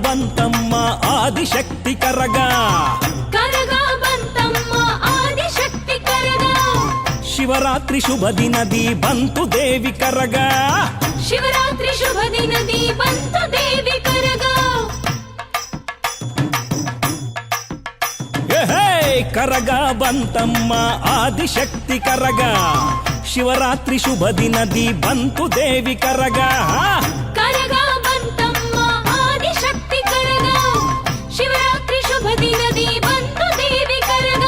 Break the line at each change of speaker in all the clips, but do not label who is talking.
ಬಂತಮ್ಮ ಆದಿಶಕ್ತಿ ಕರಗ,
ಕರಗ ಬಂತಮ್ಮ ಆದಿಶಕ್ತಿ ಕರಗ.
ಶಿವರಾತ್ರಿ ಶುಭ ದಿನದಿ ಬಂತು ದೇವಿ ಕರಗ,
ಶಿವರಾತ್ರಿ ಶುಭ ದಿನದಿ ಬಂತು ದೇವಿ ಕರಗ.
ಕರಗ ಬಂತಮ್ಮ ಆದಿಶಕ್ತಿ ಕರಗ, ಶಿವರಾತ್ರಿ ಶುಭ ದಿನದಿ ಬಂತು ದೇವಿ ಕರಗ.
ಕರಗ ಬಂತಮ್ಮ ಆದಿಶಕ್ತಿ ಕರಗ, ಶಿವರಾತ್ರಿ ಶುಭ ದಿನದಿ ಬಂತು ದೇವಿ ಕರಗ.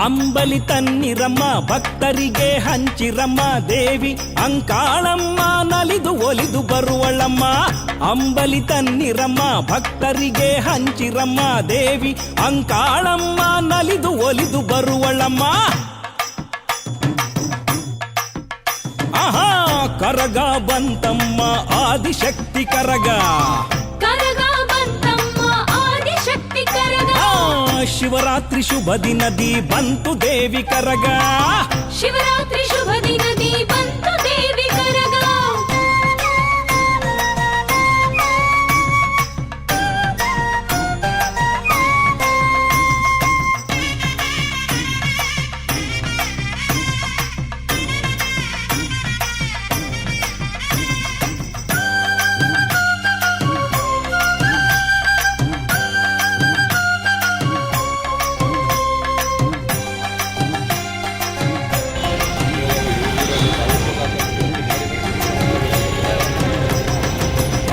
ಅಂಬಲಿ ತನ್ನಿರಮ್ಮ ಭಕ್ತರಿಗೆ ಹಂಚಿರಮ್ಮ ದೇವಿ ಅಂಕಾಳಮ್ಮ ನಲಿದು ಒಲಿದು ಬರುವಳಮ್ಮ. ಅಂಬಲಿ ತನ್ನಿರಮ್ಮ ಭಕ್ತರಿಗೆ ಹಂಚಿರಮ್ಮ ದೇವಿ ಅಂಕಾಳಮ್ಮ ನಲಿದು ಒಲಿದು ಬರುವಳಮ್ಮ. ಆಹಾ ಕರಗ ಬಂತಮ್ಮ ಆದಿಶಕ್ತಿ ಕರಗ,
ಕರಗ ಬಂತಮ್ಮ ಆದಿಶಕ್ತಿ ಕರಗ.
ಶಿವರಾತ್ರಿ ಶುಭ ದಿನದಿ ಬಂತು ದೇವಿ ಕರಗ,
ಶಿವರಾತ್ರಿ ಶುಭ ದಿನದಿ ಬಂತು ದೇವಿ ಕರಗ.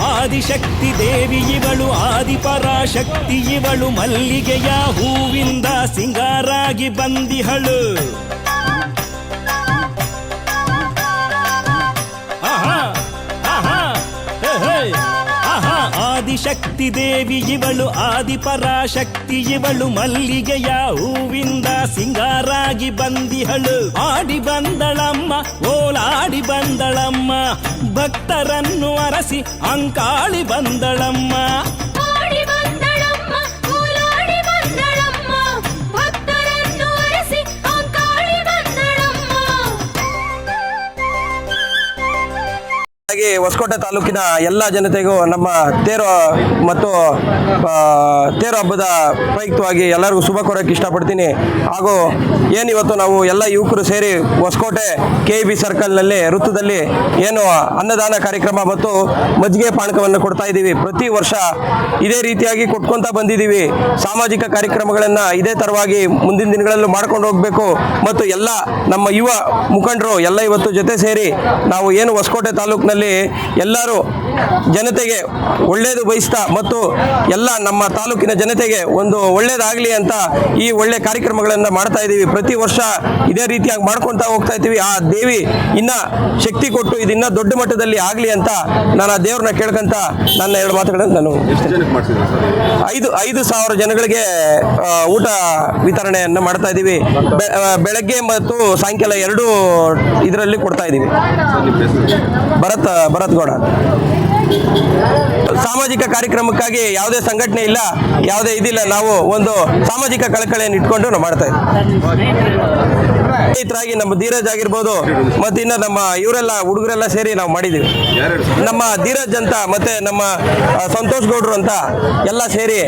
ಆದಿಶಕ್ತಿ ದೇವಿ ಇವಳು ಆದಿಪರಾಶಕ್ತಿ ಇವಳು ಮಲ್ಲಿಗೆಯ ಹೂವಿಂದ ಸಿಂಗಾರಾಗಿ ಬಂದಿಹಳು. ಆಹಾ ಆಹಾ ಆಹಾ ಆದಿಶಕ್ತಿ ದೇವಿ ಇವಳು ಆದಿಪರಾಶಕ್ತಿ ಇವಳು ಮಲ್ಲಿಗೆಯ ಹೂವಿಂದ ಸಿಂಗಾರಾಗಿ ಬಂದಿಹಳು. ಆಡಿ ಬಂದಳಮ್ಮ ಓಲಾಡಿ ಬಂದಳಮ್ಮ ಭಕ್ತರನ್ನು ಅರಸಿ ಅಂಕಾಳಿ ಬಂದಳಮ್ಮ.
ಆಡಿ ಬಂದಳಮ್ಮ ಓಲಾಡಿ ಬಂದಳಮ್ಮ ಭಕ್ತರನ್ನು ಅರಸಿ ಅಂಕಾಳಿ ಬಂದಳಮ್ಮ.
ಹಾಗೆ ಹೊಸಕೋಟೆ ತಾಲೂಕಿನ ಎಲ್ಲ ಜನತೆಗೂ ನಮ್ಮ ತೇರು ಮತ್ತು ತೇರು ಹಬ್ಬದ ಪ್ರಯುಕ್ತವಾಗಿ ಎಲ್ಲರಿಗೂ ಶುಭ ಕೋರಕ್ಕೆ ಇಷ್ಟಪಡ್ತೀನಿ. ಹಾಗೂ ಏನಿವತ್ತು ನಾವು ಎಲ್ಲ ಯುವಕರು ಸೇರಿ ಹೊಸಕೋಟೆ KEB ಸರ್ಕಲ್ನಲ್ಲಿ ವೃತ್ತದಲ್ಲಿ ಏನು ಅನ್ನದಾನ ಕಾರ್ಯಕ್ರಮ ಮತ್ತು ಮಜ್ಜಿಗೆ ಪಾನಕವನ್ನು ಕೊಡ್ತಾ ಇದ್ದೀವಿ. ಪ್ರತಿ ವರ್ಷ ಇದೇ ರೀತಿಯಾಗಿ ಕೊಟ್ಕೊತಾ ಬಂದಿದ್ದೀವಿ. ಸಾಮಾಜಿಕ ಕಾರ್ಯಕ್ರಮಗಳನ್ನು ಇದೇ ಥರವಾಗಿ ಮುಂದಿನ ದಿನಗಳಲ್ಲೂ ಮಾಡ್ಕೊಂಡು ಹೋಗಬೇಕು ಮತ್ತು ಎಲ್ಲ ನಮ್ಮ ಯುವ ಮುಖಂಡರು ಎಲ್ಲ ಇವತ್ತು ಜೊತೆ ಸೇರಿ ನಾವು ಏನು ಹೊಸಕೋಟೆ ತಾಲೂಕಿನಲ್ಲಿ ಎಲ್ಲರೂ ಜನತೆಗೆ ಒಳ್ಳೆಯದು ಬಯಸ್ತಾ ಮತ್ತು ಎಲ್ಲ ನಮ್ಮ ತಾಲೂಕಿನ ಜನತೆಗೆ ಒಂದು ಒಳ್ಳೆಯದಾಗಲಿ ಅಂತ ಈ ಒಳ್ಳೆ ಕಾರ್ಯಕ್ರಮಗಳನ್ನು ಮಾಡ್ತಾ ಇದ್ದೀವಿ. ಪ್ರತಿ ವರ್ಷ ಇದೇ ರೀತಿಯಾಗಿ ಮಾಡ್ಕೊತಾ ಹೋಗ್ತಾ ಇದ್ದೀವಿ. ಆ ದೇವಿ ಇನ್ನ ಶಕ್ತಿ ಕೊಟ್ಟು ಇದನ್ನ ದೊಡ್ಡ ಮಟ್ಟದಲ್ಲಿ ಆಗಲಿ ಅಂತ ನಾನು ಆ ದೇವ್ರನ್ನ ಕೇಳ್ಕೊಂತ ನನ್ನ ಎರಡು ಮಾತುಗಳನ್ನು ನಾನು 5,000 ಜನಗಳಿಗೆ ಊಟ ವಿತರಣೆಯನ್ನು ಮಾಡ್ತಾ ಇದ್ದೀವಿ. ಬೆಳಗ್ಗೆ ಮತ್ತು ಸಾಯಂಕಾಲ 2 ಇದರಲ್ಲಿ ಕೊಡ್ತಾ ಇದ್ದೀವಿ. ಭರತ್ ಗೌಡ. ಸಾಮಾಜಿಕ ಕಾರ್ಯಕ್ರಮಕ್ಕಾಗಿ ಯಾವುದೇ ಸಂಘಟನೆ ಇಲ್ಲ, ಯಾವುದೇ ಇದಿಲ್ಲ. ನಾವು ಒಂದು ಸಾಮಾಜಿಕ ಕಳಕಳಿಯನ್ನು ಇಟ್ಕೊಂಡು ನಾವು ಮಾಡ್ತಾ ಇದ್ದೀವಿ. ರೈತರಾಗಿ ನಮ್ಮ ಧೀರಜ್ ಆಗಿರ್ಬೋದು ಮತ್ತು ಇನ್ನು ನಮ್ಮ ಇವರೆಲ್ಲ ಹುಡುಗರೆಲ್ಲ ಸೇರಿ ನಾವು ಮಾಡಿದ್ದೀವಿ. ನಮ್ಮ ಧೀರಜ್ ಅಂತ ಮತ್ತೆ ನಮ್ಮ ಸಂತೋಷ್ ಗೌಡ್ರು ಅಂತ ಎಲ್ಲ ಸೇರಿ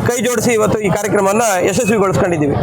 ಕೈ ಜೋಡಿಸಿ ಇವತ್ತು ಈ ಕಾರ್ಯಕ್ರಮವನ್ನು ಯಶಸ್ವಿಗೊಳಿಸ್ಕೊಂಡಿದ್ದೀವಿ.